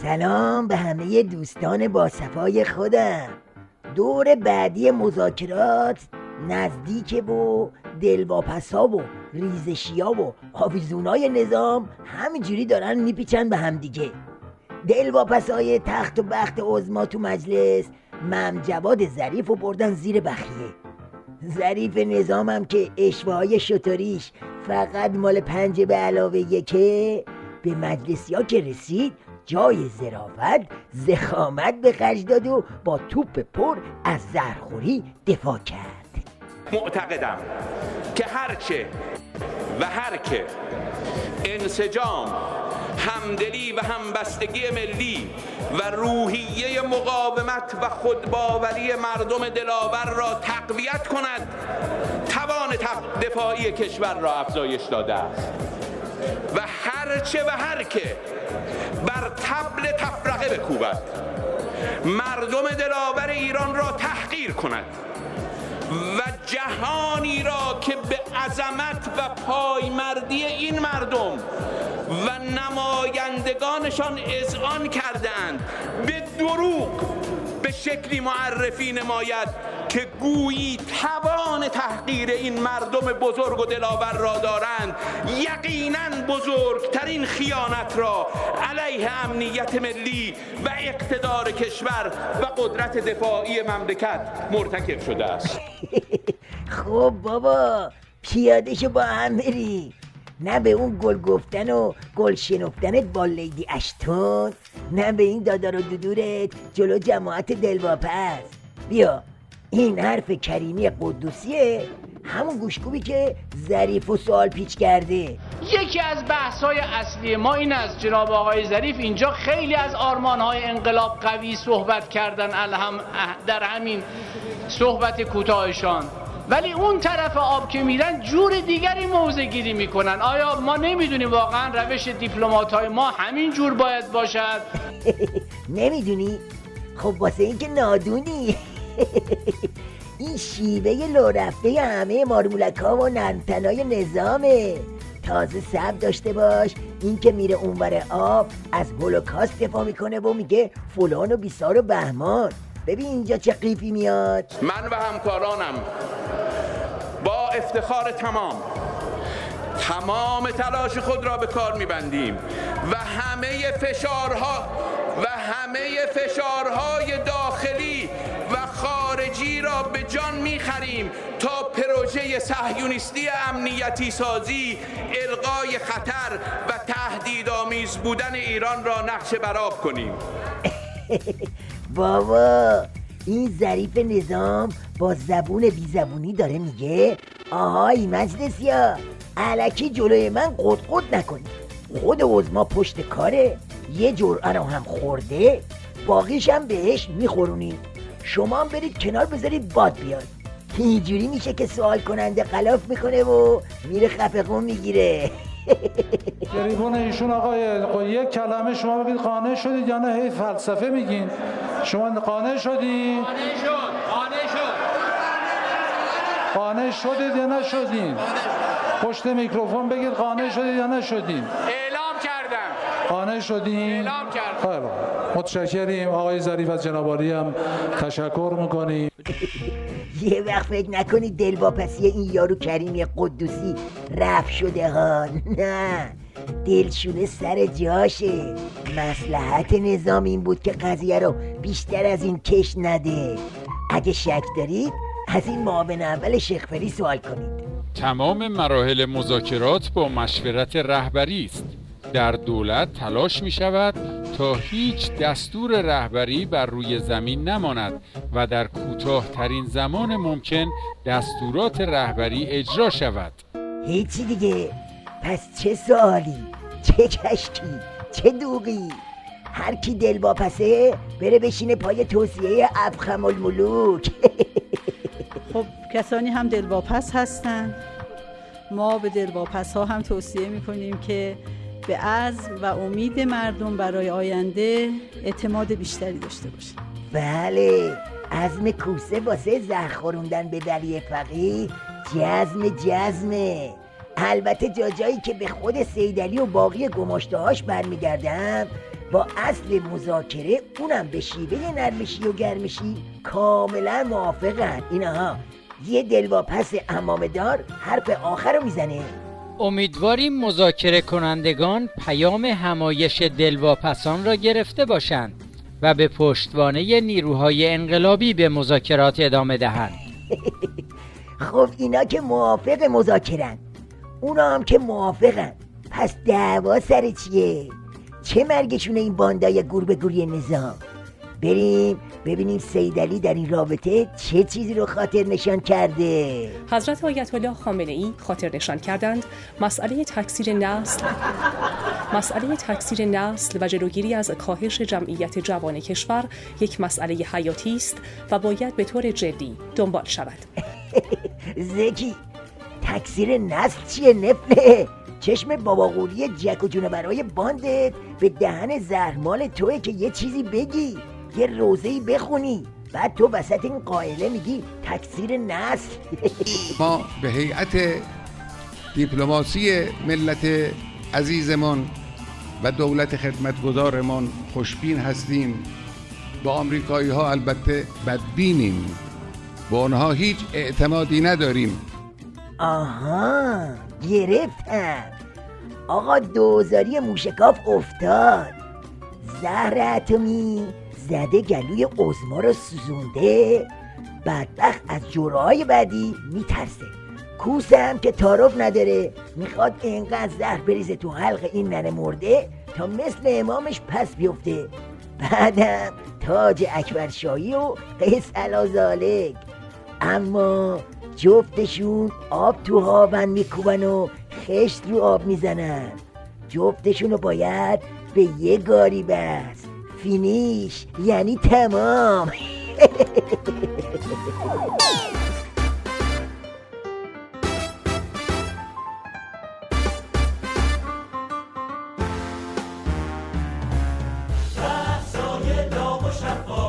سلام به همه دوستان با صفای خودم. دور بعدی مذاکرات نزدیک و دلواپسا و ریزشیا و آویزونای نظام همینجوری دارن میپیچن به هم دیگه. دلواپسای تخت و بخت عظما تو مجلس ممجواد ظریف رو بردن زیر بخیه. ظریف نظامم که اشوه‌های شطوریش فقط مال 5 به علاوه 1 به مجلسیا که رسید جای ظرافت ضخامت به خرج داد و با توپ پر از زهرخوری دفاع کرد. معتقدم که هرچه و هر که انسجام، همدلی و همبستگی ملی و روحیه مقاومت و خودباوری مردم دلاور را تقویت کند توان دفاعی کشور را افزایش داده است و هرچه و هر که بر طبل تفرقه بکوبد، مردم دلاور ایران را تحقیر کند و جهانی را که به عظمت و پایمردی این مردم و نمایندگانشان اذعان کردند به دروغ به شکلی معرفی نماید که گویی توان تحقیر این مردم بزرگ و دلاور را دارند، یقیناً بزرگترین خیانت را علیه امنیت ملی و اقتدار کشور و قدرت دفاعی مملکت مرتکب شده است. خب بابا پیاده شو با هم بری، نه به اون گل گفتن و گل شنفتنت با لیدی اشتون، نه به این دادار و دودورت جلو جماعت دلواپس. بیا این حرف کریمی قدوسیه، همون گوشکوبی که ظریف و سوال پیچ کرده. یکی از بحث‌های اصلی ما این است جناب آقای ظریف اینجا خیلی از آرمان‌های انقلاب قوی صحبت کردن در همین صحبت کوتاهشان، ولی اون طرف آب که میرن جور دیگری موضع گیری میکنن. آیا ما نمیدونیم واقعا روش دیپلمات‌های ما همین جور باید باشد؟ نمیدونی؟ خب واسه این که نادونی. این شیوه لو رفته همه مارمولک‌ها و نرمتنای نظامه. تازه صبر داشته باش، این که میره اونور آب از هولوکاست دفاع میکنه و میگه فلان و بیسار و بهمان. ببین اینجا چه قیفی میاد. من و همکارانم با افتخار تمام تلاش خود را به کار میبندیم و همه فشارهای داخلی و خارجی را به جان میخریم تا پروژه صهیونیستی امنیتی سازی، القای خطر و تهدیدآمیز بودن ایران را نقش برآب کنیم. بابا این ظریف نظام با زبون بی زبونی داره میگه آهای مجلسیا الکی جلوی من قد نکنید، خود عظما پشت کاره، یه جرعه رو هم خورده باقیش هم بهش میخورونید، شما هم برید کنار بذارید باد بیاد. اینجوری میشه که سوال کننده غلاف میکنه و میره خفقون میگیره. گریبون ایشون آقای یک کلمه شما بگید قانع شدید یا نه؟ هی فلسفه میگین. شما قانع شدید؟ قانع شدید یا نشدید؟ پشت میکروفون بگید قانع شدید یا نشدید؟ اعلام کردم. قانع شدید؟ اعلام کردم. خیلی متشکریم آقای ظریف، از جناب عالی هم تشکر میکنیم. یه وقت فکر نکنید دلواپسی این یارو کریمی قدوسی رفت شده ها، نه دلشونه سر جاشه. مصلحت نظام این بود که قضیه رو بیشتر از این کش نده. اگه شک دارید از این معاون اول شیخ‌فری سوال کنید. تمام مراحل مذاکرات با مشورت رهبری است. در دولت تلاش می شود تا هیچ دستور رهبری بر روی زمین نماند و در کوتاه‌ترین زمان ممکن دستورات رهبری اجرا شود. هیچی دیگه. پس چه سوالی، چه کشکی، چه دوغی؟ هر کی دلواپسه بره بشینه پای توصیه ابخم الملوک. خب کسانی هم دلواپس هستن، ما به دلواپس ها هم توصیه میکنیم که به عزم و امید مردم برای آینده اعتماد بیشتری داشته باشن. بله، عزم کوسه واسه زهر خوروندن به دری فقیه جزمه. البته جایی که به خود سیدعلی و باقی گماشته‌هاش برمیگردم، با اصل مذاکره، اونم به شیوه نرمشی و گرمشی، کاملا موافقن. اینها یه دلواپس عمامه‌دار حرف آخر رو میزنه. امیدواریم مذاکره کنندگان پیام همایش دلواپسان را گرفته باشند و به پشتوانه نیروهای انقلابی به مذاکرات ادامه دهند. خب اینا که موافق مذاکرن، اونا هم که موافقن، پس دعوا سر چیه؟ چه مرگشونه این باندای گور به گوری نظام؟ بریم ببینیم سیدعلی در این رابطه چه چیزی رو خاطر نشان کرده. حضرت آیت الله خامنه ای خاطر نشان کردند مسئله تکثیر نسل و جلوگیری از کاهش جمعیت جوان کشور یک مسئله حیاتی است و باید به طور جدی دنبال شود. زکی، تکثیر نسل چیه نفله؟ چشم باباقولی جک و جونورای باندت به دهن زهرمال توی که یه چیزی بگی، یه روزه‌ای بخونی، بعد تو وسط این قائله میگی تکثیر نسل. ما به هیئت دیپلماسی ملت عزیزمان و دولت خدمتگزارمان خوشبین هستیم. با آمریکایی ها البته بدبینیم، با آنها هیچ اعتمادی نداریم. آها، گرفتم. آقا دوزاری موشکاف افتاد، زهر اتمی زده گلوی عظما رو سوزونده، بدبخت از جرعه‌های بعدی میترسه. کوسه هم که تعارف نداره، میخواد اینقدر زهر بریزه تو حلق این ننه مرده تا مثل امامش پس بیفته. بعدم تاج اکبرشاهی و قیس علی‌ذالک. اما جفتشون آب تو هاون میکوبن و خشت رو آب میزنن. جفتشون رو باید به یه گاری بس. فینیش یعنی تمام. بحثای داغ و شفاف